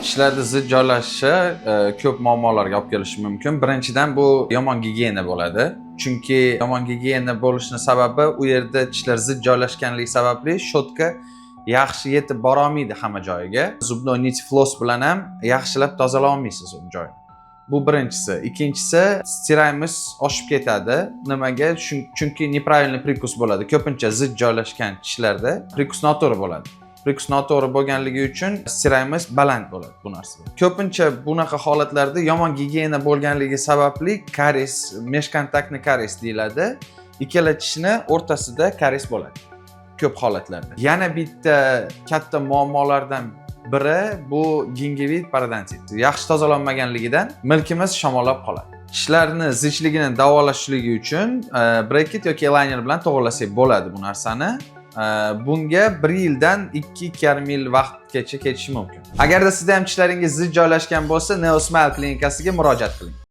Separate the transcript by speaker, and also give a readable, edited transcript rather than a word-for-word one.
Speaker 1: Tishlarda zid joylashishi ko'p muammolarga olib kelishi mumkin. Birinchidan bu yomon gigiyena bo'ladi. Chunki yomon gigiyena bo'lishining sababi u yerda tishlar zid joylashganligi sababli shotka yaxshi yetib bora olmaydi hamma joyiga. Zubnoy nit floss bilan ham yaxshilab tozalay olmaysiz u joyni. Bu birinchisi. Ikkinchisi, stiraymiz oshib ketadi. Nimaga? Chunki nepravильный prikus bo'ladi. Ko'pincha zid joylashgan tishlarda prikus noto'g'ri bo'ladi. Prikus noto'g'ri bo'lganligi uchun stiraymiz baland bo'ladi bu narsa. Ko'pincha bunaqa holatlarda yomon gigiyena bo'lganligi sababli karies, mesh kontaktni karies deyiladi. Ikkala tishni o'rtasida karies bo'ladi. Ko'p holatlarda. Yana bitta katta muammolardan biri bu gingivit parodontit. Yaxshi tozalanmaganligidan milkimiz shamollab qoladi. Tishlarni zichligini davolashligi uchun brekit yoki aligner bilan to'g'irlasak bo'ladi bu narsani. Bunga 1 yildan 2,5 yil vaqtgacha ketishi mumkin. Agarda sizda ham tishlaringiz zid joylashgan bo'lsa, Neosmile klinikasiga murojaat qiling.